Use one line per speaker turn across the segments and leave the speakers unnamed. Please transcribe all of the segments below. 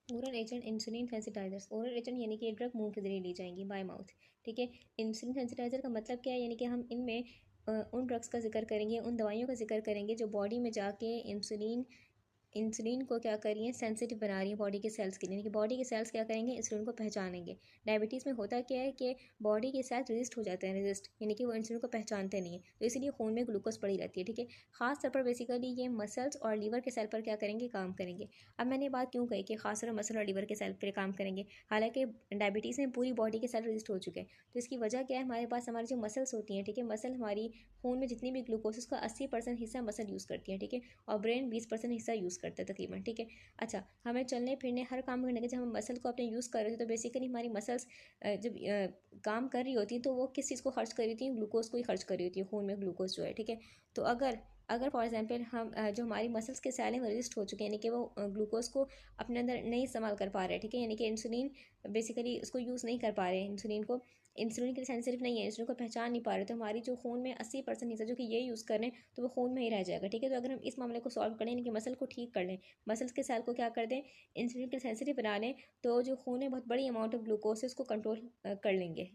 Oral agent insulin sensitizers. Oral agent यानी कि drug मुंह के जरिए ली जाएंगी, बाय माउथ। ठीक है। इंसुलिन सेंसिटाइजर का मतलब क्या है, यानी कि हम इनमें उन ड्रग्स का जिक्र करेंगे, उन दवाइयों का जिक्र करेंगे जो बॉडी में जाके इंसुलिन को क्या कर रही है, सेंसिटिव बना रही है बॉडी के सेल्स के लिए, यानी कि बॉडी के सेल्स क्या करेंगे, इंसुलिन को पहचानेंगे। डायबिटीज़ में होता क्या है कि बॉडी के सेल्स रेजिस्ट हो जाते हैं, रेजिस्ट यानी कि वो इंसुलिन को पहचानते नहीं है, तो इसीलिए खून में ग्लूकोज पड़ी रहती है। ठीक है। खास तौर पर बेसिकली ये मसल्स और लीवर के सेल पर क्या करेंगे, काम करेंगे। अब मैंने बात क्यों कही कि खास तौर पर मसल और लीवर के सेल पर काम करेंगे, हालांकि डायबिटीज़ में पूरी बॉडी के सेल रेजिस्ट हो चुके हैं। तो इसकी वजह क्या है, हमारे पास हमारी जो मसल्स होती हैं, ठीक है, मसल हमारी खून में जितनी भी ग्लूकोज उसका 80% हिस्सा मसल यूज़ करती है। ठीक है। और ब्रेन 20% हिस्सा यूज़ करता है तकरीबन। ठीक है। अच्छा, हमें चलने फिरने हर काम करने के जब हम मसल को अपने यूज़ कर रहे थे, तो बेसिकली हमारी मसल्स जब काम कर रही होती हैं तो वो किस चीज़ को खर्च कर रही थी, ग्लूकोज को ही खर्च कर रही होती है, खून में ग्लूकोज जो है। ठीक है। तो अगर अगर फॉर एग्जांपल हम जो हमारी मसल्स के सेल हैं वो रेजिस्ट हो चुके हैं, यानी कि वो ग्लूकोज को अपने अंदर नहीं इस्तेमाल कर पा रहे हैं। ठीक है। यानी कि इंसुलिन बेसिकली उसको यूज़ नहीं कर पा रहे हैं, इंसुलिन के लिए सेंसिटिव नहीं है, इंसुलिन को पहचान नहीं पा रहे, तो हमारी जो खून में 80% हिस्सा जो कि ये यूज़ कर रहे हैं, तो वो खून में ही रह जाएगा। ठीक है। तो अगर हम इस मामले को सॉल्व करें, यानी कि मसल को ठीक कर लें, मसल्स के सेल को क्या कर दें, इंसुलिन के सेंसिटिव बना लें, तो जो खून में बहुत बड़ी अमाउंट ऑफ ग्लूकोज है उसको कंट्रोल कर लेंगे।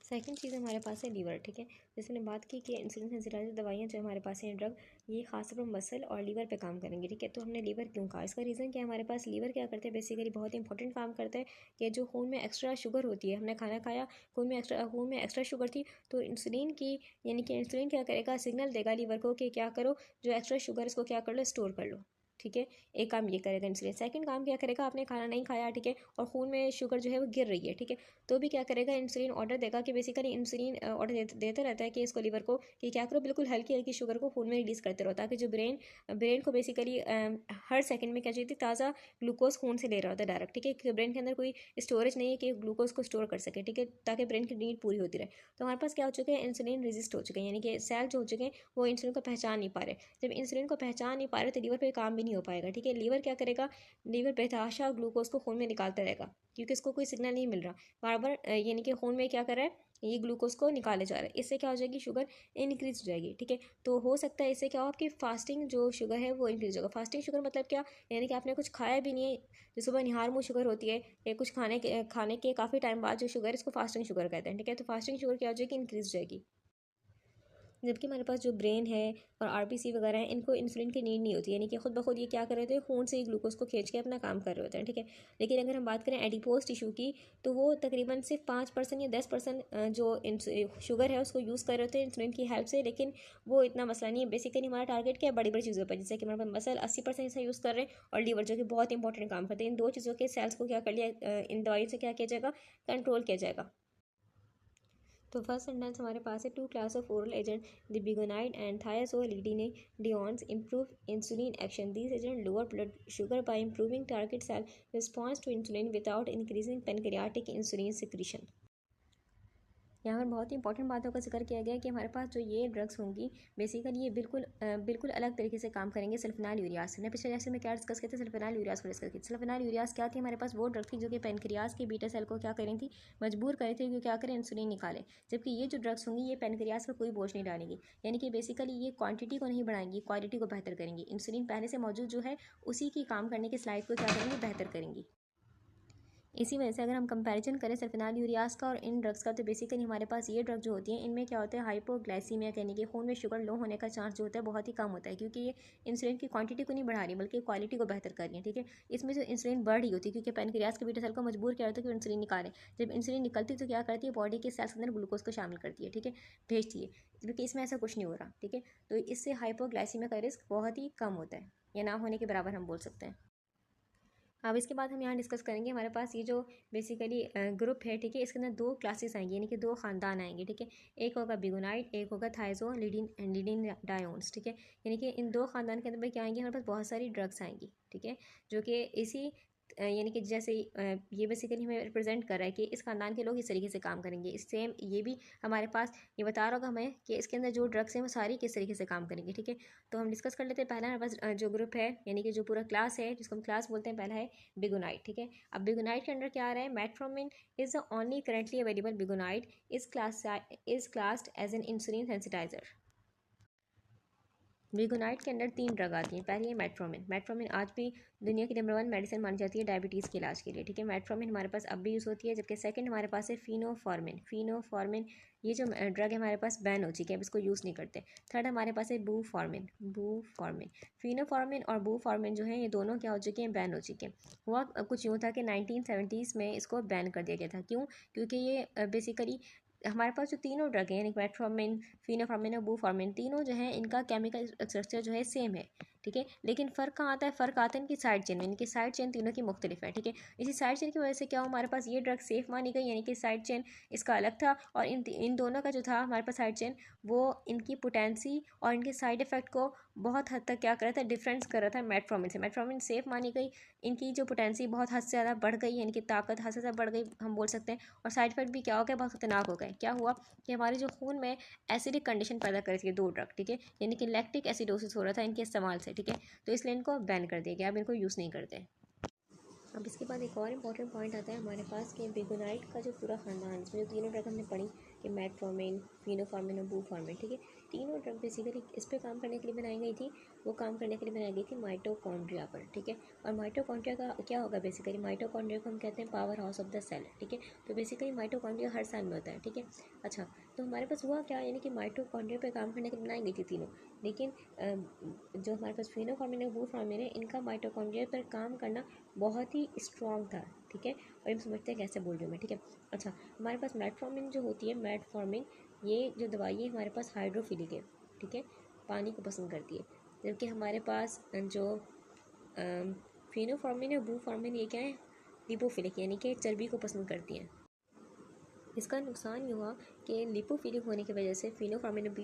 सेकंड चीज़ हमारे पास है लीवर। ठीक है। जैसे मैंने बात की कि इंसुलिन सेंसिटाइजर दवाइयाँ जो हमारे पास हैं ड्रग, ये खासतौर पर मसल और लीवर पे काम करेंगे। ठीक है। तो हमने लीवर क्यों कहा, इसका रीज़न क्या है, हमारे पास लीवर क्या करते हैं, बेसिकली बहुत इंपॉर्टेंट काम करता है कि जो खून में एक्स्ट्रा शुगर होती है, हमने खाना खाया, खून में एक्स्ट्रा शुगर थी, तो इंसुलिन की यानी कि इंसुलिन क्या करेगा, सिग्नल देगा लीवर को कि क्या करो, जो एक्स्ट्रा शुगर इसको क्या कर लो, स्टोर कर लो। ठीक है। एक काम ये करेगा इंसुलिन। सेकंड काम क्या करेगा, आपने खाना नहीं खाया, ठीक है, और खून में शुगर जो है वो गिर रही है, ठीक है, तो भी क्या करेगा, इंसुलिन ऑर्डर देगा कि बेसिकली इंसुलिन ऑर्डर देता रहता है कि इसको लीवर को कि क्या करो, बिल्कुल हल्की हल्की शुगर को खून में रिलीज करते रहो, ताकि जो ब्रेन को बेसिकली हर सेकंड में क्या चाहिए, ताज़ा ग्लूकोज खून से ले रहा होता है डायरेक्ट। ठीक है। क्योंकि ब्रेन के अंदर कोई स्टोरेज नहीं है कि ग्लूकोज को स्टोर कर सके। ठीक है। ताकि ब्रेन की नीड पूरी होती रहे। तो हमारे पास क्या हो चुके हैं, इंसुलिन रेजिस्ट हो चुके हैं, यानी कि सेल जो हो चुके हैं वो इंसुलिन को पहचान नहीं पा रहे। जब इंसुलिन को पहचान नहीं पा रहे तो लीवर पर काम भी नहीं हो पाएगा। ठीक है। लीवर क्या करेगा, लीवर बेतहाशा ग्लूकोज को खून में निकालता रहेगा, क्योंकि इसको कोई सिग्नल नहीं मिल रहा बार बार, यानी कि खून में क्या कर रहा है, ये ग्लूकोज को निकाले जा रहा है। इससे क्या हो जाएगी, शुगर इंक्रीज हो जाएगी। ठीक है। तो हो सकता है इससे क्या हो, आपकी फास्टिंग जो शुगर है वो इंक्रीज होगा। फास्टिंग शुगर मतलब क्या, यानी कि आपने कुछ खाया भी नहीं है, जो सुबह निहार मुँह शुगर होती है, या कुछ खाने के काफ़ी टाइम बाद जो शुगर है, इसको फास्टिंग शुगर कहते हैं। ठीक है। तो फास्टिंग शुगर क्या हो जाएगी, इंक्रीज हो जाएगी। जबकि हमारे पास जो ब्रेन है और आरबीसी वगैरह है, इनको इंसुलिन की नीड नहीं होती, यानी कि खुद ब खुद ये क्या कर रहे थे, खून से ही ग्लूकोज को खींच के अपना काम कर रहे होते हैं। ठीक है। लेकिन अगर हम बात करें एडिपोज टिश्यू की, तो वो तकरीबन सिर्फ 5% या 10% जो शुगर है उसको यूज़ कर रहे होते हैं इंसुलिन की हेल्प से, लेकिन वो इतना मसला नहीं है। बेसिकली हमारा टारगेट क्या है, बड़ी बड़ी चीज़ों पर, जैसे कि हमारे पास मसल 80% हिस्सा यूज़ कर रहे हैं, और लीवर जो कि बहुत इंपॉर्टेंट काम करते हैं, इन दो चीज़ों के सेल्स को क्या कर लिया, इन दवाइयों से क्या किया जाएगा, कंट्रोल किया जाएगा। तो फर्स्ट सेंटेंस हमारे पास है, two class of oral agent the biguanide and thiazolidinediones improve insulin action. These agents lower blood sugar by improving target cell response to insulin without increasing pancreatic insulin secretion. यहाँ पर बहुत ही important बातों का जिक्र किया गया है कि हमारे पास जो ये ड्रग्स होंगी, बेसिकली ये बिल्कुल अलग तरीके से काम करेंगे सल्फेनाइल यूरियाज से। पिछले लेक्चर में क्या डिस्कस किया था, सल्फेनाइल यूरियाज को डिस्कस किया। सल्फेनाइल यूरियाज क्या थी, हमारे पास वो ड्रग थी जो कि पेनक्रियाज के बीटा सेल को क्या करें थी, मजबूर करें थे कि क्या करें, इंसुलिन निकालें। जबकि ये जो ड्रग्स होंगी ये पेनक्रियाज पर कोई बोझ नहीं डालेंगी, यानी कि बेसिकली ये क्वांटिटी को नहीं बढ़ाएंगी, क्वालिटी को बेहतर करेंगी। इंसुलिन पहले से मौजूद जो है उसी की काम करने की स्लाइड को क्या करेंगी, बेहतर करेंगी। इसी वजह से अगर हम कंपैरिजन करें सल्फेनाइल यूरियाज का और इन ड्रग्स का, तो बेसिकली हमारे पास ये ड्रग जो होती हैं इनमें क्या होता है, हाइपोग्लाइसीमिया, यानी कि खून में शुगर लो होने का चांस जो होता है बहुत ही कम होता है, क्योंकि ये इंसुलिन की क्वांटिटी को नहीं बढ़ा रही बल्कि क्वालिटी को बेहतर कर रही है। ठीक है। इसमें जो इंसुलिन बढ़ रही होती है, क्योंकि पैनक्रियाज के बीटा सेल को मजबूर किया होता है कि इंसुलिन निकालें। जब इंसुलिन निकलती है तो क्या करती है, बॉडी के सेल्स के अंदर ग्लूकोज को शामिल करती है। ठीक है, भेजती है, जबकि इसमें ऐसा कुछ नहीं हो रहा। ठीक है। तो इससे हाइपोग्लाइसीमिया का रिस्क बहुत ही कम होता है, या ना होने के बराबर हम बोल सकते हैं। अब इसके बाद हम यहाँ डिस्कस करेंगे, हमारे पास ये जो बेसिकली ग्रुप है, ठीक है, इसके अंदर दो क्लासेस आएंगी, यानी कि दो खानदान आएंगे। ठीक है। एक होगा बिगोनाइट, एक होगा थाइजोलिडिन डायोन्स। ठीक है। यानी कि इन दो खानदान के अंदर क्या आएंगे, हमारे पास बहुत सारी ड्रग्स आएंगी। ठीक है। जो कि इसी यानी कि जैसे ये बेसिकली हमें रिप्रेजेंट कर रहा है कि इस खानदान के लोग इस तरीके से काम करेंगे। इस सेम ये भी हमारे पास ये बता रहा होगा हमें कि इसके अंदर जो ड्रग्स हैं वो सारी किस तरीके से काम करेंगे। ठीक है। तो हम डिस्कस कर लेते हैं। पहला हमारे पास जो ग्रुप है, यानी कि जो पूरा क्लास है जिसको हम क्लास बोलते हैं, पहला है बिगोनाइट। ठीक है। अब बिगोनाइट के अंडर क्या आ रहा है, metformin is the only currently available biguanide is classed as an insulin sensitizer. Biguanide के अंदर 3 ड्रग आती हैं। पहली है मेटफॉर्मिन। मेटफॉर्मिन आज भी दुनिया की नंबर 1 मेडिसिन मानी जाती है डायबिटीज़ के इलाज के लिए, ठीक है। मेटफॉर्मिन हमारे पास अब भी यूज़ होती है। जबकि सेकंड हमारे पास है फिनोफॉर्मिन। फिनोफॉर्मिन ये जो ड्रग है हमारे पास बैन हो चुकी है, अब इसको यूज़ नहीं करते। थर्ड हमारे पास है बूफॉर्मिन। बूफॉर्मिन, फिनोफॉर्मिन और बूफॉर्मिन जो है ये दोनों क्या हो चुके हैं, बैन हो चुके हैं। हुआ कुछ यूँ था कि 1970s में इसको बैन कर दिया गया था। क्यों? क्योंकि ये बेसिकली हमारे पास जो तीनों ड्रग हैं यानी मेटफॉर्मिन, फिनोफॉर्मिन और बूफॉर्मिन, तीनों जो है इनका केमिकल स्ट्रक्चर जो है सेम है, ठीक है। लेकिन फ़र्क कहाँ आता है? फ़र्क आता है इनकी साइड चेन में। इनकी साइड चेन तीनों की मुख्तलिफ है, ठीक है। इसी साइड चेन की वजह से क्या हुआ, हमारे पास ये ड्रग सेफ़ मानी गई, यानी कि साइड चेन इसका अलग था। और इन दोनों का जो था हमारे पास साइड चेन, वो इनकी पोटेंसी और इनके साइड इफ़ेक्ट को बहुत हद तक क्या कर रहा था, डिफरेंस कर रहा था मेटफॉर्मिन से। मेटफॉर्मिन सेफ़ मानी गई, इनकी जो पोटेंसी बहुत हद से ज़्यादा बढ़ गई, यानी कि ताकत हद से ज़्यादा बढ़ गई हम बोल सकते हैं। और साइड इफ़ेक्ट भी क्या हो गया, बहुत खतरनाक हो गए। क्या हुआ कि हमारे जो खून में एसिडिक कंडीशन पैदा कर रही थी दो ड्रग, ठीक है, यानी कि लैक्टिक एसिडोसिस हो रहा था इनके इस्तेमाल से, ठीक है। तो इसलिए इनको बैन कर दिया गया, अब इनको यूज़ नहीं करते। अब इसके बाद एक और इम्पॉर्टेंट पॉइंट आता है हमारे पास कि बेगोनाइट का जो पूरा खानदान, इसमें जो तीनों ड्रग हमने पढ़ी कि मेटफॉर्मिन, फिनोफॉर्मिन और बूफॉर्मिन, ठीक है, तीनों ड्रग बेसिकली इस पे काम करने के लिए बनाई गई थी। वो काम करने के लिए बनाई गई थी माइटोकॉन्ड्रिया पर, ठीक है। और माइटोकॉन्ड्रिया का क्या होगा, बेसिकली माइटोकॉन्ड्रिया को हम कहते हैं power house of the cell, ठीक है। तो बेसिकली माइटोकॉन्ड्रिया हर सेल में होता है, ठीक है। अच्छा, तो हमारे पास हुआ क्या, यानी कि माइटोकॉन्ड्रिया पर काम करने के लिए बनाई गई थी तीनों। लेकिन जो हमारे पास फिनोफॉर्मिन और बूफॉर्मिन है, इनका माइटोकॉन्ड्रिया पर काम करना बहुत ही स्ट्रॉन्ग था, ठीक है। और हम समझते हैं कैसे बोल रही हूँ मैं, ठीक है। अच्छा, हमारे पास मेटफॉर्मिन जो होती है, मेटफॉर्मिन ये जो दवाई है हमारे पास हाइड्रोफिलिक है, ठीक है, पानी को पसंद करती है। जबकि हमारे पास जो फिनोफॉर्मिन और बूफॉर्मिन ये क्या है, लिपोफिलिक, यानी कि चर्बी को पसंद करती हैं। इसका नुकसान ये हुआ कि लिपोफिलिक होने की वजह से फिनोफॉर्मिन और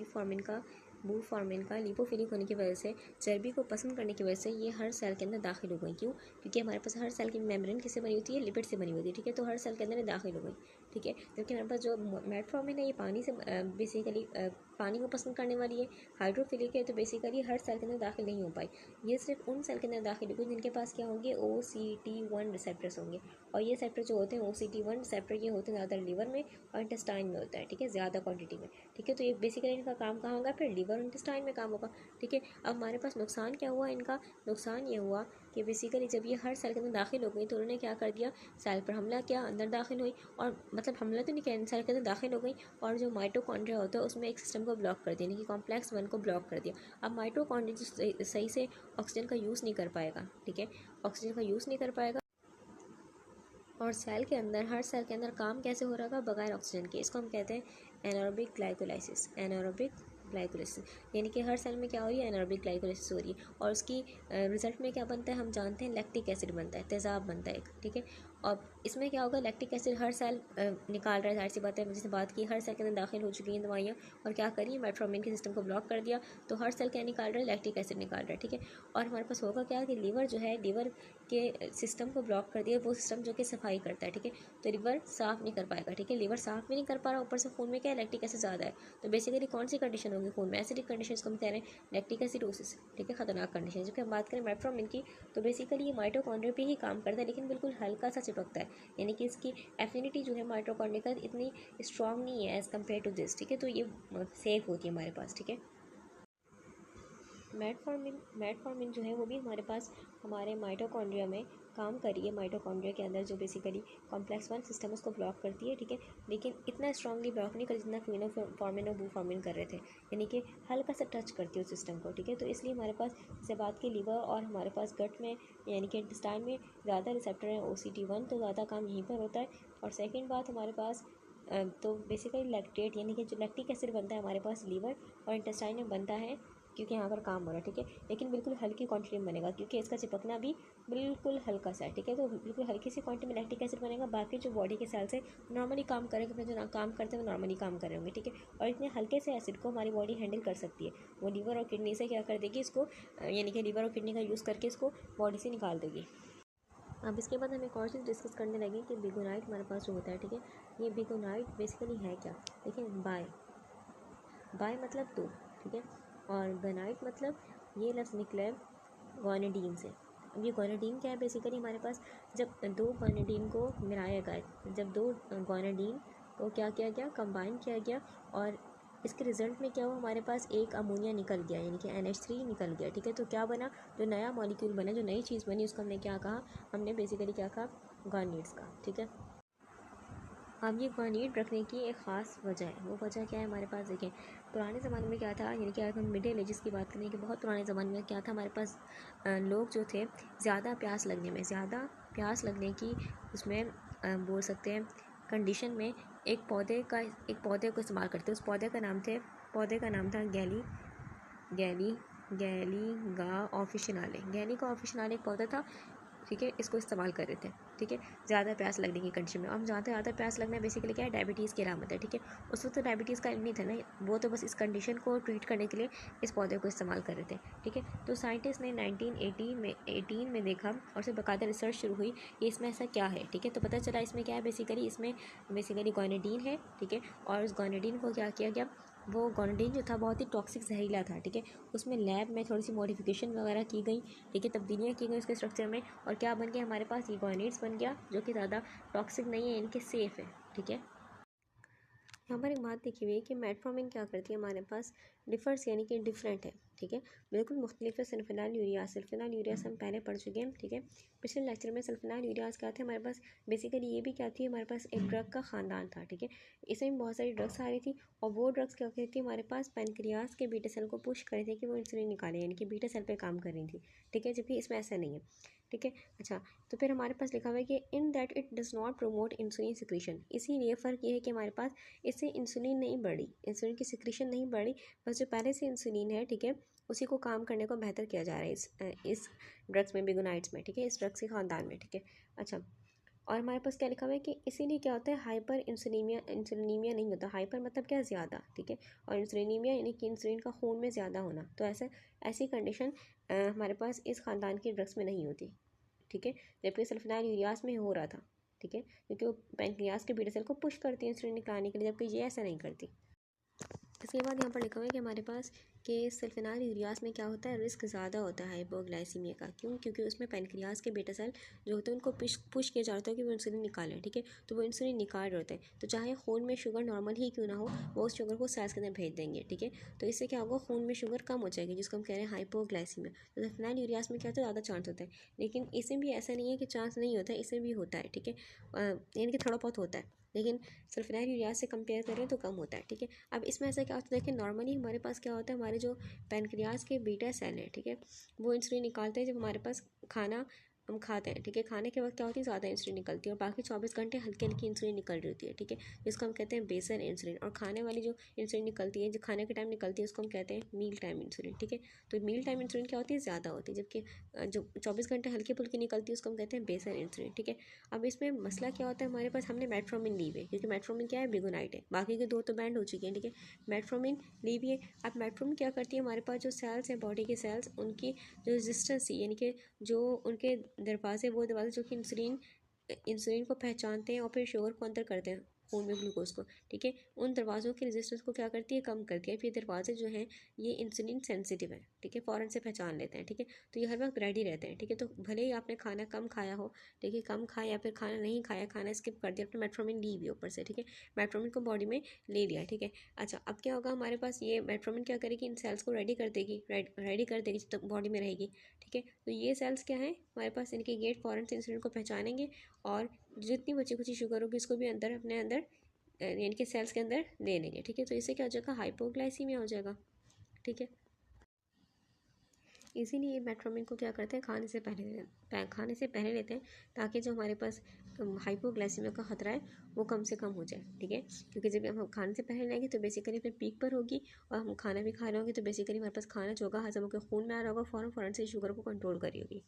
बूफॉर्मिन का लिपोफिलिक होने की वजह से, चर्बी को पसंद करने की वजह से ये हर सेल के अंदर दाखिल हो गई। क्यों? क्योंकि हमारे पास हर सेल की मेम्ब्रेन किससे बनी होती है, लिपिड से बनी होती है, ठीक है। तो हर सेल के अंदर दाखिल हो गई, ठीक है। जबकि हमारे पास जो मेटफॉर्मिन है ये पानी से बेसिकली पानी को पसंद करने वाली है, हाइड्रोफिलिक है, तो बेसिकली हर सेल के अंदर दाखिल नहीं हो पाई। ये सिर्फ उन सेल के अंदर दाखिल हो गई जिनके पास क्या होंगे, OCT1 रिसेप्टर्स होंगे। और ये सेप्टर जो होते हैं OCT1 रिसेप्टर, ये होते हैं ज़्यादा लिवर में और इंटेस्टाइन में होता है, ठीक है, ज़्यादा क्वांटिटी में, ठीक है। तो ये बेसिकली इनका काम कहाँ होगा, फिर लिवर और इंटेस्टाइन में काम होगा, ठीक है। अब हमारे पास नुकसान क्या हुआ इनका, नुकसान ये हुआ कि बेसिकली जब ये हर सेल के अंदर दाखिल हो गई तो उन्होंने क्या कर दिया, सेल पर हमला किया, अंदर दाखिल हुई, और मतलब हमला तो नहीं किया, सेल के अंदर दाखिल हो गई और जो माइटोकॉन्ड्रिया होता है उसमें एक सिस्टम को ब्लॉक कर दिया, यानी कि कॉम्प्लेक्स 1 को ब्लॉक कर दिया। अब माइटोकॉन्ड्रिया सही से ऑक्सीजन का यूज़ नहीं कर पाएगा, ठीक है, ऑक्सीजन का यूज़ नहीं कर पाएगा। और सेल के अंदर, हर सेल के अंदर काम कैसे हो रहा था, बगैर ऑक्सीजन के। इसको हम कहते हैं एनारोबिक ग्लाइकोलाइसिस, एनारोबिक ग्लाइकोलाइसिस, यानी कि हर सेल में क्या हो रही है, एनारोबिक ग्लाइकोलाइसिस हो रही है। और उसकी रिजल्ट में क्या बनता है, हम जानते हैं लैक्टिक एसिड बनता है, तेज़ाब बनता है एक, ठीक है। और इसमें क्या होगा, लैक्टिक एसिड हर सेल निकाल रहा है, जाहिर सी बात है, जिसने बात की हर सेल के अंदर दाखिल हो चुकी हैं दवाइयाँ, और क्या करी, मेटफॉर्मिन के सिस्टम को ब्लॉक कर दिया, तो हर सेल क्या निकाल रहा है, लैक्टिक एसिड निकाल रहा है, ठीक है। और हमारे पास होगा क्या कि लीवर जो है, लीवर के सिस्टम को ब्लॉक कर दिया, वो सिस्टम जो कि सफाई करता है, ठीक है। तो लीवर साफ़ नहीं कर पाएगा, ठीक है, लीवर साफ़ भी नहीं कर पा रहा, ऊपर से खून में क्या है, लैक्टिक एसिड ज़्यादा है। तो बेसिकली कौन सी कंडीशन होगी खून में, एसिडिक कंडीशन, इसको हम कह रहे हैं लैक्टिक एसिडोसिस, ठीक है, खतरनाक कंडीशन। जबकि हम बात करें मेटफॉर्मिन की, तो बेसिकली ये माइटोकॉन्ड्रिया पे ही काम करता है, लेकिन बिल्कुल हल्का सा चिपकता है, यानी कि इसकी एफिनिटी जो है माइटोकॉन्ड्रिया का इतनी स्ट्रॉन्ग नहीं है एज़ कम्पेयर टू दिस, ठीक है। तो ये सेफ होती है हमारे पास, ठीक है। मेटफॉर्मिन जो है वो भी हमारे पास हमारे माइटोकॉन्ड्रिया में काम कर रही है, माइटोकॉन्ड्रिया के अंदर जो बेसिकली कॉम्प्लेक्स 1 सिस्टम उसको ब्लॉक करती है, ठीक है। लेकिन इतना स्ट्रांगली ब्लॉक नहीं करती जितना फिनोफॉर्मिन और बूफॉर्मिन कर रहे थे, यानी कि हल्का सा टच करती है उस सिस्टम को, ठीक है। तो इसलिए हमारे पास जैसे बात की लीवर और हमारे पास गट में, यानी कि इंटेस्टाइन में ज़्यादा रिसेप्टर है OCT1, तो ज़्यादा काम यहीं पर होता है। और सेकेंड बात हमारे पास तो बेसिकली लैक्टेट, यानी कि जो लैक्टिक एसिड बनता है हमारे पास लीवर और इंटेस्टाइन में बनता है, क्योंकि यहाँ पर काम हो रहा है, ठीक है। लेकिन बिल्कुल हल्की क्वांटिटी में बनेगा, क्योंकि इसका चिपकना भी बिल्कुल हल्का सा है, ठीक है। तो बिल्कुल हल्की सी क्वांटिटी में लैक्टिक एसिड बनेगा, बाकी जो बॉडी के सेल से नॉर्मली काम करेंगे, अपने जो काम करते हैं वो नॉर्मली काम कर रहे होंगे, ठीक है। और इतने हल्के से एसिड को हमारी बॉडी हैंडल कर सकती है, वो लीवर और किडनी से क्या कर देगी इसको, यानी कि लीवर और किडनी का यूज़ करके इसको बॉडी से निकाल देगी। अब इसके बाद हम एक और चीज़ डिस्कस करने लगे कि बिगोनाइट हमारे पास जो होता है, ठीक है, ये बिगोनाइट बेसिकली है क्या। देखिए, बाय मतलब दो, ठीक है, और गोनाइट मतलब ये लफ्ज़ निकला है गोनेडीन से। अब ये गोनेडीन क्या है, बेसिकली हमारे पास जब दो गोनेडीन को मिलाया गया, जब दो गोनेडीन को क्या किया गया, कंबाइन किया गया, और इसके रिजल्ट में क्या हुआ, हमारे पास एक अमोनिया निकल गया, यानी कि NH3 निकल गया, ठीक है। तो क्या बना, जो नया मॉलिक्यूल बना, जो नई चीज़ बनी, उसको हमने क्या कहा, हमने बेसिकली क्या कहा, गार्नेट्स का, ठीक है। अब ये गार्नेट रखने की एक ख़ास वजह है, वो वजह क्या है हमारे पास, देखें पुराने ज़माने में क्या था, यानी कि अगर हम मिडिल एजेस की बात करें कि बहुत पुराने ज़माने में क्या था, हमारे पास लोग जो थे ज़्यादा प्यास लगने की उसमें बोल सकते हैं कंडीशन में एक पौधे को इस्तेमाल करते, उस पौधे का नाम था गैलीगा ऑफिशिनाले एक पौधा था, ठीक है। इसको इस्तेमाल कर रहे थे, ठीक है, ज़्यादा प्यास लगने की कंडीशन में। अब ज़्यादा प्यास लगना बेसिकली क्या है, डायबिटीज़ की अलामत है, ठीक है। उस वक्त तो डायबिटीज़ का इल्म नहीं था ना, वो तो बस इस कंडीशन को ट्रीट करने के लिए इस पौधे को इस्तेमाल कर रहे थे, ठीक है। तो साइंटिस्ट ने 1918 में देखा और उससे बाकायदा रिसर्च शुरू हुई कि इसमें ऐसा क्या है, ठीक है। तो पता चला इसमें क्या है, बेसिकली गोनेडीन है, ठीक है। और उस गोनेडीन को क्या किया गया, वो गोनेडीन जो था बहुत ही टॉक्सिक जहरीला था, ठीक है। उसमें लैब में थोड़ी सी मॉडिफिकेशन वगैरह की गई, ठीक है, तब्दीलियाँ की गई उसके स्ट्रक्चर में, और क्या बन गया हमारे पास, ये गोनेट्स बन गया, जो कि ज़्यादा टॉक्सिक नहीं है, इनके सेफ़ है, ठीक है। यहाँ पर एक बात देखी हुई है कि मेटफॉर्मिन क्या करती है, हमारे पास डिफर्स यानी कि डिफरेंट है, ठीक है, बिल्कुल मुख्तलिफ है सल्फेनाइल यूरियाज हम पहले पढ़ चुके हैं, ठीक है। पिछले लेक्चर में सल्फेनाइल यूरियाज क्या थे हमारे पास, बेसिकली ये भी क्या थी, हमारे पास एक ड्रग का ख़ानदान था, ठीक है। इसमें बहुत सारी ड्रग्स आ रही थी, और वो ड्रग्स क्या कहती थी, हमारे पास पेनक्रियाज के बीटा सेल को पुश कर रही थी कि वो इंसुलिन निकाले, यानी कि बीटा सेल पर काम कर रही थी, ठीक है, जबकि इसमें ऐसा नहीं है, ठीक है। अच्छा, तो फिर हमारे पास लिखा हुआ है कि in that it does not promote insulin secretion, इसीलिए फ़र्क ये है कि हमारे पास इससे इंसुलिन नहीं बढ़ी, इंसुलिन की सिक्रीशन नहीं बढ़ी, बस जो पहले से इंसुलिन है, ठीक है, उसी को काम करने को बेहतर किया जा रहा है इस ड्रग्स में, बिगोनाइड्स में, ठीक है, इस ड्रग्स के ख़ानदान में, ठीक है। अच्छा, और हमारे पास क्या लिखा हुआ है कि इसीलिए क्या होता है, हाइपर इंसुलिनीमिया नहीं होता, हाइपर मतलब क्या, ज़्यादा, ठीक है, और इंसुलिनीमिया यानी कि इंसुलिन का खून में ज़्यादा होना, तो ऐसी कंडीशन हमारे पास इस ख़ानदान के ड्रग्स में नहीं होती, ठीक है, जबकि सल्फेनाइल यूरियाज में हो रहा था, ठीक है, क्योंकि वो पैंक्रियाज के बीटा सेल को पुश करती है इंसुलिन निकालने के लिए, जबकि ये ऐसा नहीं करती। इसके बाद यहाँ पर लिखा हुआ है कि हमारे पास कि सल्फेनाइल यूरियाज में क्या होता है, रिस्क ज़्यादा होता है हाइपोग्लाइसीमिया का, क्यों, क्योंकि उसमें पैंक्रियाज के बीटा सेल जो होते हैं उनको पुश किया जाता है कि वो इंसुलिन निकालें, ठीक है। तो वो इंसुलिन निकाल रहे होते हैं, तो चाहे खून में शुगर नॉर्मल ही क्यों ना हो, वो उस शुगर को सेल्स के अंदर भेज देंगे, ठीक है। तो इससे क्या होगा, खून में शुगर कम हो जाएगी, जिसको हम कह रहे हैं हाइपोग्लाइसीमिया। तो सल्फेनाइल यूरियाज में क्या होता है, ज़्यादा चांस होता है, लेकिन इसमें भी ऐसा नहीं है कि चांस नहीं होता है, इसमें भी होता है, ठीक है, यानी कि थोड़ा बहुत होता है, लेकिन सल्फेनाइल यूरियाज से कंपेयर करें तो कम होता है, ठीक है। अब इसमें ऐसा क्या होता है, देखिए नॉर्मली हमारे पास क्या होता है, हमारे जो पैनक्रियाज के बीटा सेल है, ठीक है, वो इंसुलिन निकालते हैं जब हमारे पास खाना हम खाते हैं, ठीक है। खाने के वक्त क्या होती है, ज़्यादा इंसुलिन निकलती है, और बाकी 24 घंटे हल्की हल्की इंसुलिन निकल रही होती है, ठीक है, जिसको हम कहते हैं बेसल इंसुलिन। और खाने वाली जो इंसुलिन निकलती है, जो खाने के टाइम निकलती है, उसको हम कहते हैं मील टाइम इंसुलिन, ठीक है। तो मील टाइम इंसुलिन क्या होती है, ज़्यादा होती है, जबकि जो 24 घंटे हल्की फुल्की निकलती है उसको हम कहते हैं बेसल इंसुलिन, ठीक है। अब इसमें मसला क्या होता है, हमारे पास हमने मेटफॉर्मिन ली हुई है, क्योंकि मेटफॉर्मिन क्या है, बिगोनाइट है, बाकी के दो तो बैंड हो चुके हैं, ठीक है, मेटफॉर्मिन ली हुई है। अब मेटफॉर्मिन क्या करती है, हमारे पास जो सेल्स हैं बॉडी के सेल्स, उनकी जो रेजिस्टेंस थी, यानी कि जो उनके दरवाजे जो कि इंसुलिन को पहचानते हैं और फिर शुगर को अंदर करते हैं खून में ग्लूकोज को, ठीक है, उन दरवाज़ों की रेजिस्टेंस को क्या करती है, कम करती है। फिर दरवाजे जो हैं ये इंसुलिन सेंसिटिव है, ठीक है, फ़ौरन से पहचान लेते हैं, ठीक है, तो ये हर वक्त रेडी रहते हैं, ठीक है। तो भले ही आपने खाना कम खाया हो, ठीक है, कम खाया या फिर खाना नहीं खाया, खाना स्किप कर दिया, अपने मेटफॉर्मिन ली भी ऊपर से, ठीक है, मेटफॉर्मिन को बॉडी में ले लिया, ठीक है। अच्छा, अब क्या होगा, हमारे पास ये मेटफॉर्मिन क्या करेगी, इन सेल्स को रेडी कर देगी, रेडी कर देगी जब तक बॉडी में रहेगी, ठीक है। तो ये सेल्स क्या है हमारे पास, इनके गेट फ़ौरन से इंसुलिन को पहचानेंगे, और जितनी बची कुची शुगर होगी इसको भी अंदर अपने अंदर यानी कि सेल्स के अंदर ले लेंगे, ठीक है। तो इससे क्या हो जाएगा, हाइपोग्लाइसीमिया हो जाएगा, ठीक है। इसीलिए मेट्फॉर्मिन को क्या करते हैं, खाने से पहले लेते हैं, ताकि जो हमारे पास हाइपोग्लाइसीमिया का खतरा है वो कम से कम हो जाए, ठीक है। क्योंकि जब हम खाने से पहले लेंगे तो बेसिकली अपने पीक पर होगी, और हम खाना भी खा रहे होंगे, तो बेसिकली हमारे पास खाना जो होगा हजम होकर खून में आ रहा होगा, फ़ौरन से शुगर को कंट्रोल करी होगी।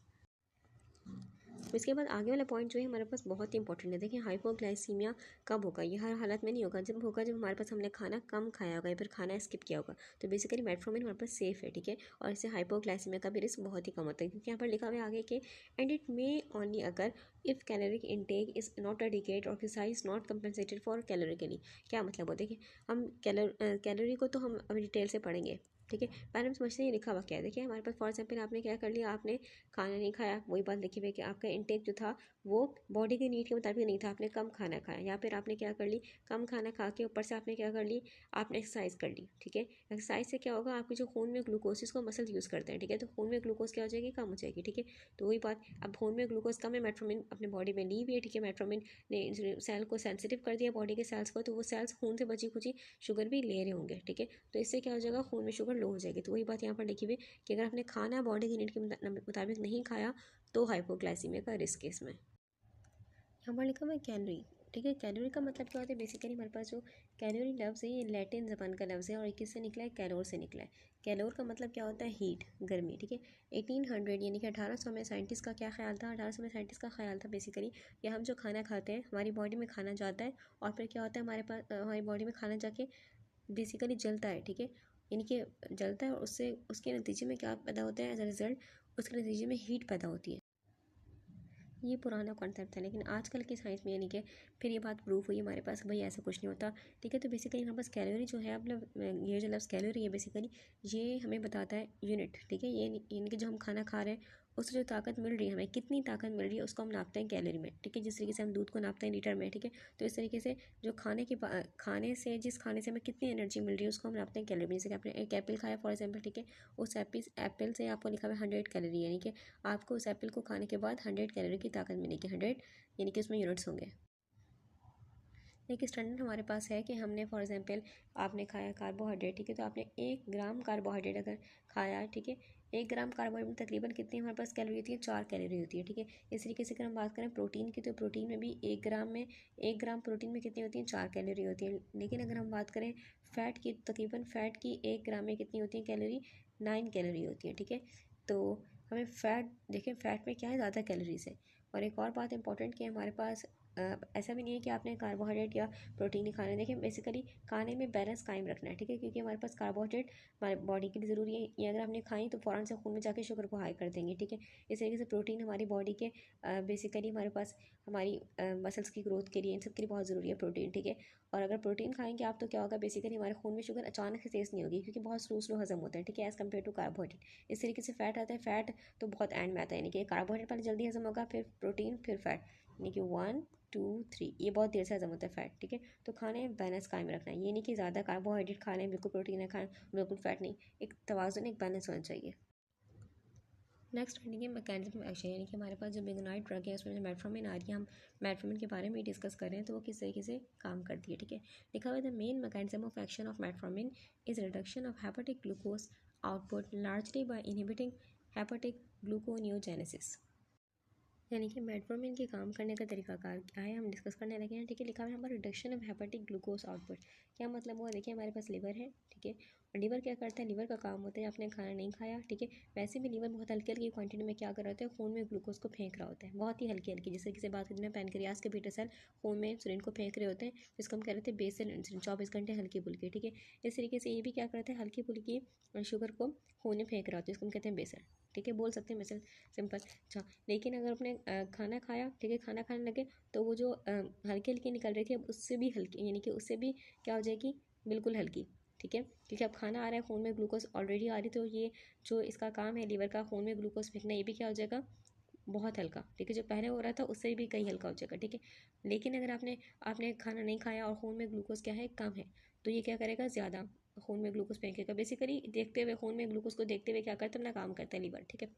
इसके बाद आगे वाला पॉइंट जो है हमारे पास बहुत ही इंपॉर्टेंट है। देखिए हाइपोग्लाइसीमिया कब होगा, ये हर हालत में नहीं होगा, जब होगा जब हमारे पास हमने खाना कम खाया होगा या फिर खाना स्किप किया होगा। तो बेसिकली मेटफॉर्मिन हमारे पास सेफ है, ठीक है, और इससे हाइपोग्लाइसीमिया का भी रिस्क बहुत ही कम होता है, क्योंकि यहाँ पर लिखा हुआ है आगे के एंड इट मे ओनली अगर if caloric intake is not adequate और एक्सरसाइज नॉट कंपनसेटेड फॉर कैलोरिकली। क्या मतलब हो, देखिए हम कैलोरी को तो हम अभी डिटेल से पढ़ेंगे, ठीक है। पहले हम समझते हैं ये लिखा हुआ क्या है। देखिए हमारे पास फॉर एग्जाम्पल आपने क्या कर लिया, आपने खाना नहीं खाया, वही बात लिखी हुई है कि आपका इंटेक जो था वो बॉडी के नीड के मुताबिक नहीं था, आपने कम खाना खाया, या फिर आपने क्या कर ली, कम खाना खा के ऊपर से आपने क्या कर ली, आपने एक्सरसाइज कर ली। ठीक है, एक्सरसाइज से क्या होगा, आपके जो खून में ग्लूकोज को मसल यूज़ करते हैं, ठीक है, तो खून में ग्लूकोज क्या हो जाएगी, कम हो जाएगी। ठीक है, तो वही बात, अब खून में ग्लूकोज कम है, मेट्फोमिन अपने बॉडी में ली हुई है। ठीक है, मेट्फोमिन ने सेल को सेंसिटिव कर दिया, बॉडी के सेल्स को, तो वो सेल्स खून से बची खुची शुगर भी ले रहे होंगे। ठीक है, तो इससे क्या हो जाएगा, खून में शुगर लो हो जाएगी। तो वही बात यहाँ पर लिखी हुई कि अगर आपने खाना बॉडी की नीड के मुताबिक नहीं खाया तो हाइपोग्लाइसीमिया का रिस्क है इसमें। यहाँ पर लिखा हुआ है कैलोरी। ठीक है, कैलोरी का मतलब क्या होता है, बेसिकली हमारे पास जो कैलोरी लफ्ज़ है ये लैटिन ज़बान का लफ्ज़ है और किससे निकला है, कैलोर से निकला है। कैलोर का मतलब क्या होता है, हीट, गर्मी। ठीक है, 1800 यानी कि 1800 में साइंटिस्ट का क्या ख्याल था, 1800 में साइंटिस्ट का ख्याल था बेसिकली कि हम जो खाना खाते हैं हमारी बॉडी में खाना जाता है और फिर क्या होता है, हमारे पास हमारी बॉडी में खाना जाके बेसिकली जलता है। ठीक है, यानी कि जलता है और उससे उसके नतीजे में क्या पैदा होता है, एज अ रिजल्ट उसके नतीजे में हीट पैदा होती है। ये पुराना कॉन्सेप्ट था, लेकिन आजकल की साइंस में यानी कि फिर ये बात प्रूफ हुई हमारे पास, भाई ऐसा कुछ नहीं होता। ठीक है, तो बेसिकली हमारे पास कैलोरी जो है, मतलब ये जो लफ्ज़ कैलोरी है बेसिकली ये हमें बताता है यूनिट। ठीक है, ये यानी कि जो हम खाना खा रहे हैं उससे जो ताकत मिल रही है, हमें कितनी ताकत मिल रही है उसको हम नापते हैं कैलोरी में। ठीक है, जिस तरीके से हम दूध को नापते हैं लीटर में। ठीक है, तो इस तरीके से जो खाने से जिस खाने से हमें कितनी एनर्जी मिल रही है उसको हम नापते हैं कैलोरी में। जैसे कि आपने एक एप्पल खाया फॉर एग्जाम्पल, ठीक है, उस एप्पल से आपको लिखा हुआ है 100 कैलोरी, यानी कि आपको उस एप्पल को खाने के बाद 100 कैलोरी की ताकत मिलेगी। 100 यानी कि उसमें यूनिट्स होंगे। एक स्टैंडर्ड हमारे पास है कि हमने फॉर एग्जांपल आपने खाया कार्बोहाइड्रेट। ठीक है, तो आपने 1 ग्राम कार्बोहाइड्रेट अगर खाया, ठीक है, 1 ग्राम कार्बोहाइड्रेट में तकरीबन कितनी हमारे पास कैलोरी होती है, 4 कैलोरी होती है। ठीक है, इस तरीके से अगर हम बात करें प्रोटीन की, तो प्रोटीन में भी 1 ग्राम प्रोटीन में कितनी होती है, 4 कैलोरी होती है। लेकिन अगर हम बात करें फ़ैट की, तकरीबन फ़ैट की 1 ग्राम में कितनी होती है कैलोरी, 9 कैलोरी होती है। ठीक है, तो हमें फ़ैट देखें, फ़ैट में क्या है, ज़्यादा कैलोरीज है। और एक और बात इंपॉर्टेंट कि हमारे पास ऐसा भी नहीं है कि आपने कार्बोहाइड्रेट या प्रोटीन ही खाना है। देखिए बेसिकली खाने में बैलेंस कायम रखना है। ठीक है, क्योंकि हमारे पास कार्बोहाइड्रेट हमारे बॉडी के लिए ज़रूरी है, ये अगर हमने खाई तो फ़ौरन से खून में जाके शुगर को हाई कर देंगे। ठीक है, इस तरीके से प्रोटीन हमारी बॉडी के बेसिकली हमारे पास हमारी मसल्स की ग्रोथ के लिए, इन सब के लिए बहुत ज़रूरी है प्रोटीन। ठीक है, और अगर प्रोटीन खाएंगे आप तो क्या होगा, बेसिकली हमारे खून में शुगर अचानक से तेज़ नहीं होगी, क्योंकि बहुत स्लो स्लो हजम होता है। ठीक है, एज़ कम्पेयर टू कार्बोहाइड्रेट। इस तरीके से फैट आता है, फैट तो बहुत एंड में आता है, यानी कि कार्बोहाइड्रेट पहले जल्दी हजम होगा, फिर प्रोटीन, फिर फैट, यानी कि 1 2 3, ये बहुत देर से हजम होता है फैट। ठीक है, तो खाने में बैलेंस कायम रखना है, ये नहीं कि ज़्यादा कार्बोहाइड्रेट खा लें, बिल्कुल प्रोटीन है खाएं, बिल्कुल फैट नहीं, एक तवाज़ुन, एक बैलेंस होना चाहिए। नेक्स्ट पढ़ने के मैकेनिज्म ऑफ एक्शन, यानी कि हमारे पास जो बिगनाइट ड्रग है उसमें जो मेट्फोमिन आ रही है, हम मेट्फोमिन के बारे में ही डिस्कस कर रहे हैं, तो वो किस तरीके से काम करती है। ठीक है, लिखा हुआ है the main mechanism of action of metformin is reduction of hepatic glucose output largely by inhibiting hepatic gluconeogenesis. यानी कि मेटफॉर्मिन के काम करने का तरीकाकार क्या है, हम डिस्कस करने लगे हैं। ठीक है, लिखा हुआ है हमारा reduction of hepatic glucose output. क्या मतलब हुआ, देखिए हमारे पास लिवर है। ठीक है, और लिवर क्या करता है, लिवर का काम होता है, आपने खाना नहीं खाया, ठीक है, वैसे भी लिवर बहुत हल्की हल्की क्वांटिटी में क्या कर रहा होता है, खून में ग्लूकोज को फेंक रहा होता है, बहुत ही हल्की हल्की। जैसे किसी बात करते हैं पैनक्रियास के बीटा सेल खून में इंसुलिन को फेंक रहे होते हैं, जिसको हम कह रहे थे बेसल इंसुलिन, 24 घंटे हल्की फुल्की। ठीक है, इस तरीके से ये भी क्या करते हैं, हल्की फुल्की शुगर को खून में फेंक रहा होता है, जिसको हम कहते हैं बेसल। ठीक है, बोल सकते हैं बेसल, सिंपल। अच्छा, लेकिन अगर अपने खाना खाया, ठीक है, खाना खाने लगे तो वो जो हल्की हल्की निकल रही थी अब उससे भी हल्की, यानी कि उससे भी क्या हो जाएगी, बिल्कुल हल्की। ठीक है, क्योंकि अब खाना आ रहा है, खून में ग्लूकोज ऑलरेडी आ रही, तो ये जो इसका काम है लीवर का खून में ग्लूकोज फेंकना, ये भी क्या हो जाएगा, बहुत हल्का। ठीक है, जो पहले हो रहा था उससे भी कहीं हल्का हो जाएगा। ठीक है, लेकिन अगर आपने आपने खाना नहीं खाया और खून में ग्लूकोज क्या है, कम है, तो ये क्या करेगा, ज़्यादा खून में ग्लूकोज फेंकेगा। बेसिकली देखते हुए, खून में ग्लूकोज को देखते हुए क्या करता है, अपना काम करता है लीवर। ठीक है,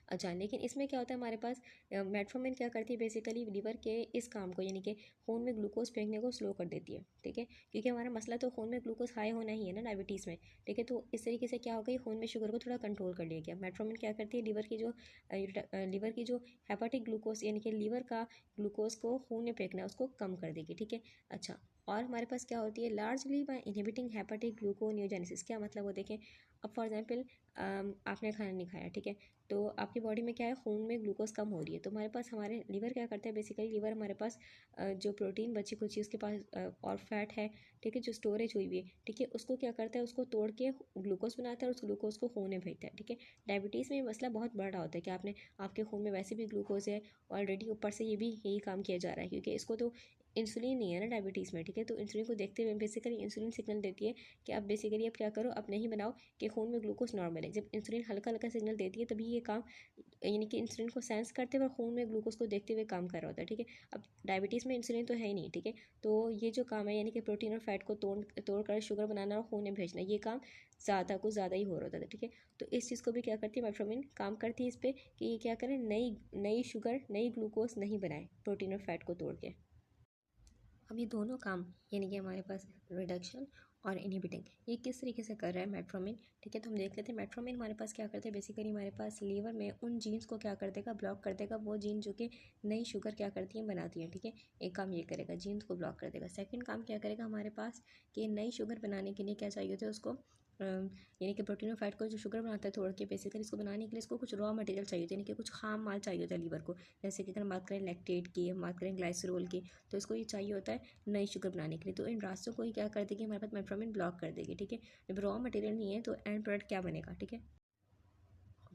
अच्छा, लेकिन इसमें क्या होता है, हमारे पास मेट्फोमिन क्या करती है, बेसिकली लीवर के इस काम को, यानी कि खून में ग्लूकोज फेंकने को स्लो कर देती है। ठीक है, क्योंकि हमारा मसला तो खून में ग्लूकोज हाई होना ही है ना डायबिटीज़ में। ठीक है, तो इस तरीके से क्या हो गई, खून में शुगर को थोड़ा कंट्रोल कर लिया गया। मेट्फोमिन क्या करती है, लीवर की जो हेपाटिक ग्लूकोज, यानी कि लीवर का ग्लूकोज को खून में फेंकना उसको कम कर देगी। ठीक है, अच्छा, और हमारे पास क्या होती है, largely by inhibiting hepatic gluconeogenesis. क्या मतलब वो देखें, अब फॉर एग्जांपल आपने खाना नहीं खाया, ठीक है, तो आपकी बॉडी में क्या है, खून में ग्लूकोज कम हो रही है, तो हमारे पास हमारे लीवर क्या करता है, बेसिकली लीवर हमारे पास जो प्रोटीन बची कुची उसके पास और फैट है, ठीक है, जो स्टोरेज हुई हुई है, ठीक है, उसको क्या करता है, उसको तोड़ के ग्लूकोज बनाता है और उस ग्लूकोज को खून में भेजता है। ठीक है, डायबिटीज़ में ये मसला बहुत बड़ा होता है कि आपके खून में वैसे भी ग्लूकोज है ऑलरेडी, ऊपर से ये भी यही काम किया जा रहा है, क्योंकि इसको तो इंसुलिन नहीं है ना डायबिटीज़ में, ठीक है। तो इंसुलिन को देखते हुए बेसिकली इंसुलिन सिग्नल देती है कि अब बेसिकली अब क्या करो, अब नहीं बनाओ कि खून में ग्लूकोज नॉर्मल है। जब इंसुलिन हल्का हल्का सिग्नल देती है तभी ये काम, यानी कि इंसुलिन को सेंस करते हुए खून में ग्लूकोज को देखते हुए काम कर रहा होता है, ठीक है। अब डायबिटीज़ में इंसुलिन तो है ही नहीं, ठीक है। तो ये जो काम है यानी कि प्रोटीन और फैट को तोड़ कर शुगर बनाना और खून में भेजना, ये काम कुछ ज़्यादा ही हो रहा होता था, ठीक है। तो इस चीज़ को भी क्या करती है मेट्फॉर्मिन, काम करती है इस पर कि ये क्या करें, नई नई शुगर नई ग्लूकोज नहीं बनाए प्रोटीन और फैट को तोड़ के। अब ये दोनों काम यानी कि हमारे पास रिडक्शन और इनहिबिटिंग, ये किस तरीके से कर रहा है मेट्फॉर्मिन, ठीक है। तो हम देख लेते हैं मेट्फॉर्मिन हमारे पास क्या करते हैं, बेसिकली हमारे पास लीवर में उन जीन्स को क्या कर देगा, ब्लॉक कर देगा। वो जीन जो कि नई शुगर क्या करती हैं, बनाती हैं, ठीक है। एक काम ये करेगा, जीन्स को ब्लॉक कर देगा। सेकंड काम क्या करेगा हमारे पास कि नई शुगर बनाने के लिए क्या चाहिए होता है उसको, यानी कि प्रोटीन और फैट को जो शुगर बनाता है तोड़ के, बेसिकली इसको बनाने के लिए इसको कुछ रॉ मटेरियल चाहिए होता है, यानी कि कुछ खाम माल चाहिए होता है लीवर को। जैसे कि अगर हम बात करें लैक्टेट की, हम बात करें ग्लाइसरोल की, तो इसको ये चाहिए होता है नई शुगर बनाने के लिए। तो इन रास्तों को ही क्या कर देगी हमारे पास मेट्फॉर्मिन, ब्लॉक कर देगी, ठीक है। जब रॉ मटेरियल नहीं है तो एंड प्रोडक्ट क्या बनेगा, ठीक है।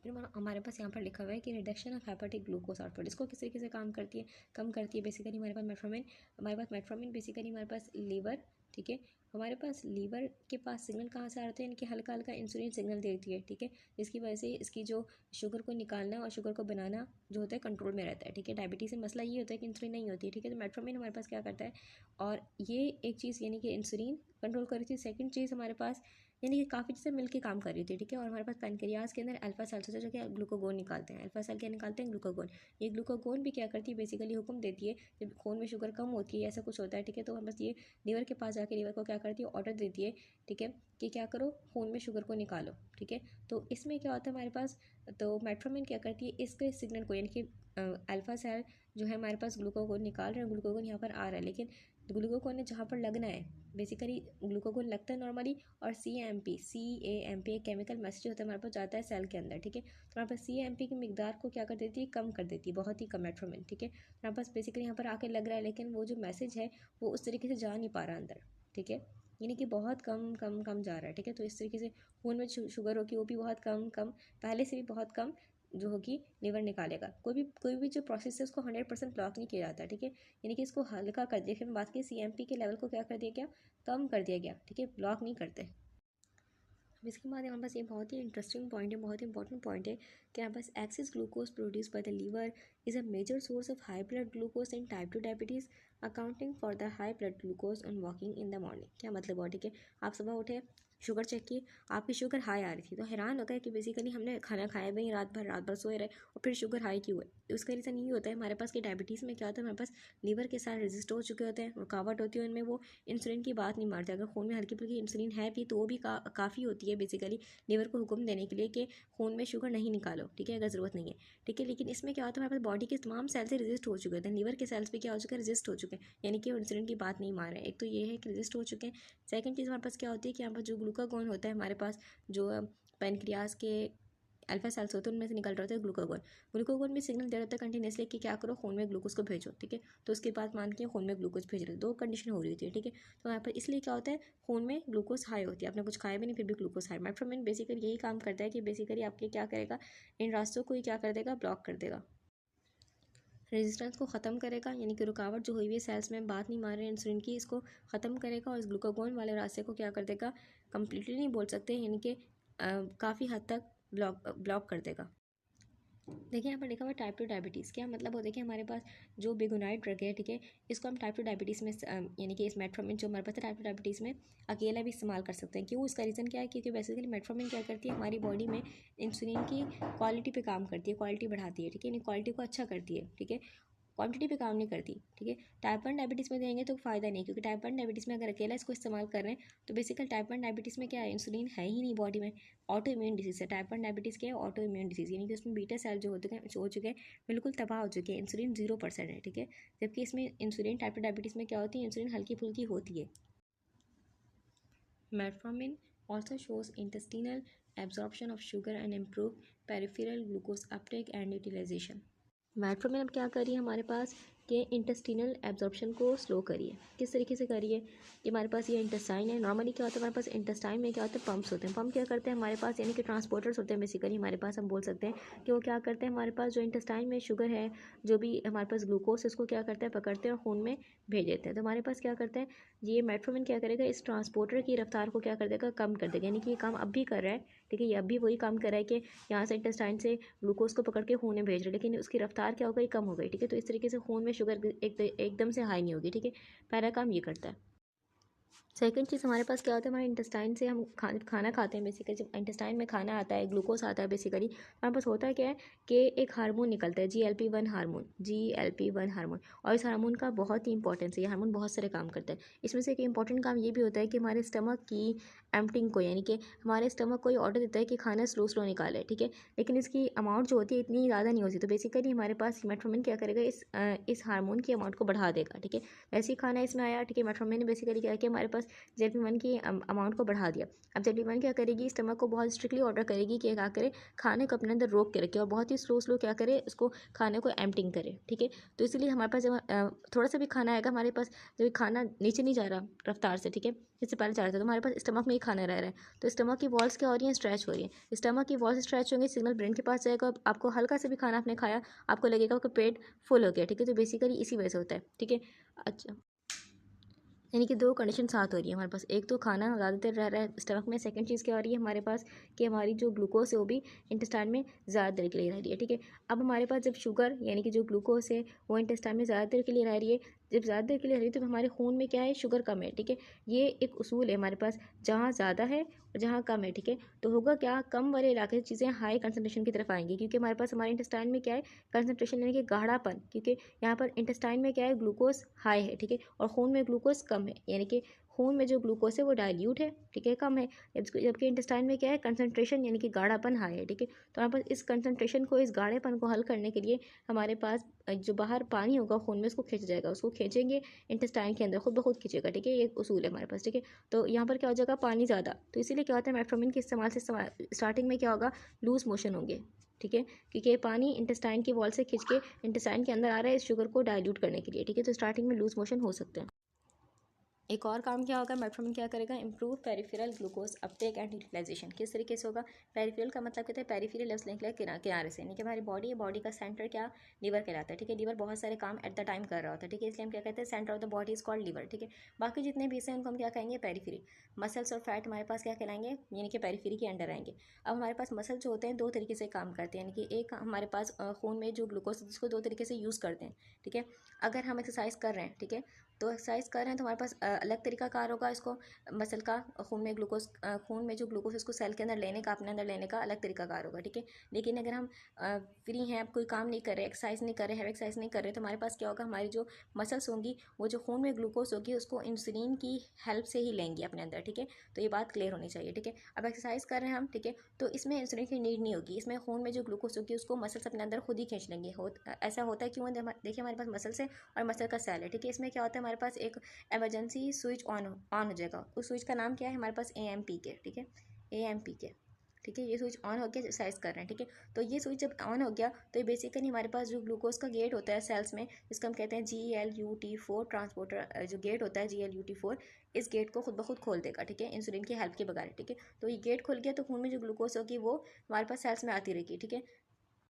फिर हमारे पास यहाँ पर लिखा हुआ है कि reduction of hepatic glucose output, इसको किस तरीके से काम करती है, कम करती है बेसिकली हमारे पास मेट्फॉर्मिन बेसिकली हमारे पास लीवर, ठीक है। हमारे पास लीवर के पास सिग्नल कहाँ से आते हैं, इनके हल्का हल्का इंसुलिन सिग्नल देती है, ठीक है। जिसकी वजह से इसकी जो शुगर को निकालना और शुगर को बनाना जो होता है कंट्रोल में रहता है, ठीक है। डायबिटीज़ में मसला ये होता है कि इंसुलिन नहीं होती है, ठीक है। तो मेट्फॉर्मिन हमारे पास क्या करता है, और ये एक चीज़ यानी कि इंसुलिन कंट्रोल कर रही थी। सेकंड चीज़ हमारे पास यानी कि काफ़ी चीज़ें मिलकर काम कर रही थी, ठीक है। और हमारे पास पैनक्रियाज के अंदर अल्फा सेल्स होता है जो कि ग्लूकागोन निकालते हैं। अल्फा सेल क्या निकालते हैं, ग्लूकागोन। ये ग्लूकागोन भी क्या करती है, बेसिकली हुक्म देती है जब खून में शुगर कम होती है, ऐसा कुछ होता है, ठीक है। तो हम बस ये लीवर के पास जाके लीवर को क्या करती है, ऑर्डर देती है, ठीक है, कि क्या करो, खून में शुगर को निकालो, ठीक है। तो इसमें क्या होता है हमारे पास, तो मेट्फॉर्मिन क्या करती है, इसके सिग्नल को यानी कि अल्फा सेल जो है हमारे पास ग्लूकागोन निकाल रहे हैं, ग्लूकागोन यहाँ पर आ रहा है, लेकिन ग्लूकागोन ने जहाँ पर लगना है, बेसिकली ग्लूकागोन लगता है नॉर्मली, और CAMP एक केमिकल मैसेज होता है हमारे पास, जाता है सेल के अंदर, ठीक है। तो हमारे पास CAMP की मिकदार को क्या कर देती है, कम कर देती है, बहुत ही कम मेट्फॉर्मिन, ठीक है। हमारे पास बेसिकली यहाँ पर आके लग रहा है, लेकिन वो जो मैसेज है वो उस तरीके से जा नहीं पा रहा अंदर, ठीक है। यानी कि बहुत कम कम कम जा रहा है, ठीक है। तो इस तरीके से खून में शुगर होगी वो भी बहुत कम कम, पहले से भी बहुत कम जो होगी लीवर निकालेगा। कोई भी जो प्रोसेस है उसको 100% ब्लॉक नहीं किया जाता, ठीक है। यानी कि इसको हल्का कर दिया। फिर बात की CMP के लेवल को क्या कर दिया गया, कम कर दिया गया, ठीक है, ब्लॉक नहीं करते। अब इसके बाद हमारे पास ये बहुत ही इंटरेस्टिंग पॉइंट है, बहुत ही इंपॉर्टेंट पॉइंट है कि हमारे पास excess glucose produce by the liver is a major source of high blood glucose in type 2 diabetes, accounting for the high blood glucose on waking in the morning. क्या मतलब हुआ, ठीक है। आप सुबह उठे, शुगर चेक की, आपकी शुगर हाई आ रही थी, तो हैरान हो गए कि बेसिकली हमने खाना खाया भी नहीं, रात भर सोए रहे और फिर शुगर हाई क्यों है। तो उसका रीज़न ये होता है हमारे पास कि डायबिटीज़ में क्या होता है, हमारे पास लीवर के साथ रजिस्ट हो चुके होते हैं, रुकावट होती है उनमें, वो इंसुलिन की बात नहीं मारते। अगर खून में हल्की फुल्की इंसुलिन है भी तो वो भी काफ़ी होती है बेसिकली लीवर को हुक्म देने के लिए कि खून में शुगर नहीं निकालो, ठीक है, अगर ज़रूरत नहीं है, ठीक है। लेकिन इसमें क्या होता है हमारे पास बॉडी के तमाम सेल से रजिस्ट हो चुके होते हैं, लीवर के सेल्स भी क्या हो चुके हैं, रजिस्ट हो चुके हैं, यानी कि इंसुलिन की बात नहीं मार रहे हैं। एक तो ये है कि रजिस्ट हो चुके हैं। सेकंड चीज़ हमारे पास क्या होती है कि यहाँ पर जो ग्लूकागोन होता है हमारे पास, जो पैनक्रियाज के अल्फा सेल्स होते हैं उनमें से निकल रहा होता है ग्लूकागोन। ग्लूकागोन भी सिग्नल दे रहा होता है कंटिन्यूसली कि क्या करो, खून में ग्लूकोज को भेजो, ठीक है। तो उसके बाद मान के खून में ग्लूकोज भेज रहे, दो कंडीशन हो रही होती है, ठीक है। तो यहाँ पर इसलिए क्या होता है, खून में ग्लूकोज हाई होती है, आपने कुछ खाया भी नहीं फिर भी ग्लूकोज हाई। मेट्फॉर्मिन बेसिकली यही काम करता है कि बेसिकली आपके क्या करेगा, इन रास्तों को ही क्या कर देगा, ब्लॉक कर देगा, रेजिस्टेंस को ख़त्म करेगा, यानी कि रुकावट जो हुई हुई है सेल्स में, बात नहीं मार रहे इंसुलिन की, इसको ख़त्म करेगा और इस ग्लूकागोन वाले रास्ते को क्या कर देगा, कम्प्लीटली नहीं बोल सकते, यानी कि काफ़ी हद तक ब्लॉक कर देगा। देखिए यहाँ पर लिखा हुआ है टाइप 2 डायबिटीज़, क्या मतलब हो, देखिए हमारे पास जो बिगुनाइड ड्रग है, ठीक है, इसको हम टाइप 2 डायबिटीज़ में यानी कि इस मेट्फॉर्मिन जो हमारे पास है टाइप 2 डायबिटीज़ में अकेला भी इस्तेमाल कर सकते हैं। क्यों, इसका रीज़न क्या है, क्योंकि बेसिकली मेट्फॉर्मिन क्या करती है, हमारी बॉडी में इंसुलिन की क्वालिटी पे काम करती है, क्वालिटी बढ़ाती है, ठीक है, यानी क्वालिटी को अच्छा करती है, ठीक है, क्वांटिटी पे काम नहीं करती, ठीक है। टाइप 1 डायबिटीज़ में देंगे तो फ़ायदा नहीं, क्योंकि टाइप 1 डायबिटीज़ में अगर अकेला इसको इस्तेमाल कर रहे हैं तो बेसिकली टाइप 1 डायबिटीज़ में क्या है, इंसुलिन है ही नहीं बॉडी में, ऑटो इम्यून डिजीज़ है। टाइप 1 डायबिटीज़ क्या है, ऑटो इम्यून डिजीज़, यानी कि उसमें बीटा सेल जो हो चुके हैं बिल्कुल तबाह हो चुके हैं, इंसुलिन 0% है, ठीक है। जबकि इसमें इंसुलिन टाइप 2 डायबिटीज़ में क्या होती है, इंसुलिन हल्की फुल्की होती है। Metformin also shows intestinal absorption of sugar and improve peripheral glucose uptake and utilization। मेट्फॉर्मिन अब क्या कर रही है हमारे पास, कि इंटेस्टिनल एब्जॉर्प्शन को स्लो करिए। किस तरीके से करिए कि हमारे पास ये इंटेस्टाइन है। नॉर्मली क्या होता है हमारे पास इंटेस्टाइन में क्या होता है, पंप्स होते हैं। पंप क्या करते हैं हमारे पास, यानी कि ट्रांसपोर्टर्स होते हैं बेसिकली हमारे पास। हम बोल सकते हैं कि वो क्या करते हैं, हमारे पास जो इंटेस्टाइन में शुगर है, जो भी हमारे पास ग्लूकोज, इसको क्या करते हैं, पकड़ते हैं और खून में भेज देते हैं। तो हमारे पास क्या करते हैं, ये मेट्फॉर्मिन क्या करेगा, इस ट्रांसपोर्टर की रफ्तार को क्या कर देगा, कम कर देगा। यानी कि ये काम अब भी कर रहा है, ठीक है, ये अब भी वही काम कर रहा है कि यहाँ से इंटेस्टाइन से ग्लूकोज को पकड़ के खून में भेज रहे हैं, लेकिन उसकी रफ्तार क्या हो गई, कम हो गई, ठीक है। तो इस तरीके से खून में शुगर एकदम से हाई नहीं होगी, ठीक है। पहला काम ये करता है। सेकंड चीज़ हमारे पास क्या होता है, हमारे इंटेस्टाइन से हम खाना खाते हैं बेसिकली। जब इंटेस्टाइन में खाना आता है, ग्लूकोज आता है बेसिकली, हमारे पास होता है क्या है कि एक हार्मोन निकलता है, GLP-1 हार्मोन, GLP-1 हार्मोन। और इस हार्मोन का बहुत ही इंपॉर्टेंस है, ये हार्मोन बहुत सारे काम करता है। इसमें से एक इंपॉर्टेंट काम ये भी होता है कि हमारे स्टमक की एम्पटिंग को, यानी कि हमारे स्टमक को ये ऑर्डर देता है कि खाना स्लो स्लो निकाले, ठीक है। लेकिन इसकी अमाउंट जो होती है इतनी ज़्यादा नहीं होती। तो बेसिकली हमारे पास मेट्फॉर्मिन क्या करेगा, इस हार्मोन की अमाउंट को बढ़ा देगा, ठीक है। ऐसे ही खाना इसमें आया, ठीक है। मेट्फॉर्मिन ने बेसिकली क्या किया, हमारे पास जेलपी-1 की अमाउंट को बढ़ा दिया। अब जेलपी-1 क्या करेगी, स्टमक को बहुत स्ट्रिक्टली ऑर्डर करेगी कि क्या करे, खाने को अपने अंदर रोक के रखे और बहुत ही स्लो स्लो क्या करे, उसको खाने को एम्पटिंग करे, ठीक है। तो इसीलिए हमारे पास जब थोड़ा सा भी खाना आएगा हमारे पास, जब खाना नीचे नहीं जा रहा रफ्तार से, ठीक है, इससे पहले जा रहा था, तो हमारे पास स्टमक में ही खाना रह रहा है। तो स्टमक की वॉल्स क्या हो रही हैं, स्ट्रेच हो रही है। स्टमक की वॉल्स स्ट्रेच होंगे, सिग्नल ब्रेन के पास जाएगा। आपको हल्का से भी खाना आपने खाया, आपको लगेगा कि पेट फुल हो गया, ठीक है। तो बेसिकली इसी वजह से होता है, ठीक है। अच्छा, यानी कि दो कंडीशन साथ हो रही है हमारे पास। एक तो खाना ज़्यादा देर रह रहा है स्टमक में, सेकंड चीज़ क्या हो रही है हमारे पास कि हमारी जो ग्लूकोज है वो भी इंटेस्टाइन में ज़्यादा देर के लिए रह रही है, ठीक है। अब हमारे पास जब शुगर यानी कि जो ग्लूकोज है वो इंटेस्टाइन में ज़्यादा देर के लिए रह रही है, जब ज़्यादा देर के लिए रह रही है तो हमारे खून में क्या है, शुगर कम है, ठीक है। ये एक उसूल है हमारे पास, जहाँ ज़्यादा है और जहाँ कम है, ठीक है। तो होगा क्या, कम वाले इलाके से चीज़ें हाई कंसनट्रेशन की तरफ आएंगी, क्योंकि हमारे पास हमारे इंटेस्टाइन में क्या है, कंसनट्रेशन यानी कि गाढ़ापन, क्योंकि यहाँ पर इंटेस्टाइन में क्या है, ग्लूकोज हाई है, ठीक है, और खून में ग्लूकोज कम है, यानी कि खून में जो ग्लूकोज है वो डाइल्यूट है, ठीक है, कम है। जबकि इंटेस्टाइन में क्या है, कंसनट्रेशन यानी कि गाढ़ापन हाई है, ठीक है। तो हमारे पास इस कंसनट्रेशन को, इस गाढ़ेपन को हल करने के लिए हमारे पास जो बाहर पानी होगा खून में, उसको खींच जाएगा, उसको खींचेंगे इंटेस्टाइन के अंदर, खुद ब खुद खींचेगा, ठीक है। ये एक उसूल है हमारे पास, ठीक है। तो यहाँ पर क्या हो जाएगा, पानी ज़्यादा, तो इसीलिए क्या होता है, मेट्फॉर्मिन के इस्तेमाल से स्टार्टिंग में क्या होगा, लूज मोशन होंगे, ठीक है, क्योंकि पानी इंटेस्टाइन की वॉल से खींच के इंटेस्टाइन के अंदर आ रहा है इस शुगर को डाइल्यूट करने के लिए, ठीक है। तो स्टार्टिंग में लूज मोशन हो सकते हैं। एक और काम क्या होगा, मेट्फॉर्मिन क्या करेगा, improve peripheral glucose uptake and utilization. किस तरीके से होगा, पेरिफेरल का मतलब कहते हैं पेरिफेरल लफ्ज़ निकला किनारे से, यानी कि हमारी बॉडी है, बॉडी का सेंटर क्या, लीवर कहलाता है, ठीक है। लीवर बहुत सारे काम एट द टाइम कर रहा होता है, ठीक है, इसलिए हम क्या कहते हैं, centre of the body is called liver, ठीक है। बाकी जितने भी हैं उनको हम क्या कहेंगे, पेरिफेरी। मसल्स और फैट हमारे पास क्या कहलाएंगे, यानी कि पेरिफेरी के अंडर आएंगे। अब हमारे पास मसल जो होते हैं दो तरीके से काम करते हैं, यानी कि एक हमारे पास खून में जो ग्लूकोज जिसको दो तरीके से यूज़ करते हैं, ठीक है। अगर हम एक्सरसाइज कर रहे हैं, ठीक है, तो एक्सरसाइज कर रहे हैं तो हमारे पास अलग तरीका कार होगा इसको, मसल का खून में ग्लूकोज, खून में जो ग्लूकोज उसको सेल के अंदर लेने का, अपने अंदर लेने का अलग तरीका कार होगा, ठीक है। लेकिन अगर हम फ्री हैं, कोई काम नहीं कर रहे, एक्सरसाइज नहीं कर रहे, हैवी एक्सरसाइज नहीं कर रहे, तो हमारे पास क्या होगा, हमारी जो मसल्स होंगी वो जो खून में ग्लूकोज होगी उसको इंसुलिन की हेल्प से ही लेंगी अपने अंदर, ठीक है। तो ये बात क्लियर होनी चाहिए, ठीक है। अब एक्सरसाइज कर रहे हैं हम, ठीक है, तो इसमें इंसुलिन की नीड नहीं होगी, इसमें खून में जो ग्लूकोज होगी उसको मसल्स अपने अंदर खुद ही खींच लेंगे। ऐसा होता है क्यों, देखिए हमारे पास मसल्स है और मसल का सेल है, ठीक है। इसमें क्या होता है, हमारे पास एक इमरजेंसी स्विच ऑन हो जाएगा। उस स्विच का नाम क्या है, हमारे पास AMPK, ठीक है, AMPK, ठीक है। ये स्विच ऑन हो गया, एक्सरसाइज कर रहे हैं, ठीक है। तो ये स्विच जब ऑन हो गया तो ये बेसिकली हमारे पास जो ग्लूकोज का गेट होता है सेल्स में, जिसको हम कहते हैं GLUT4 ट्रांसपोर्टर, जो गेट होता है GLUT4, इस गेट को खुद ब खुद खोल देगा, ठीक है, इंसुलिन की हेल्प के बगैर, ठीक है। तो ये गेट खुल गया तो खून में जो ग्लूकोज होगी वो हमारे पास सेल्स में आती रहेगी, ठीक है।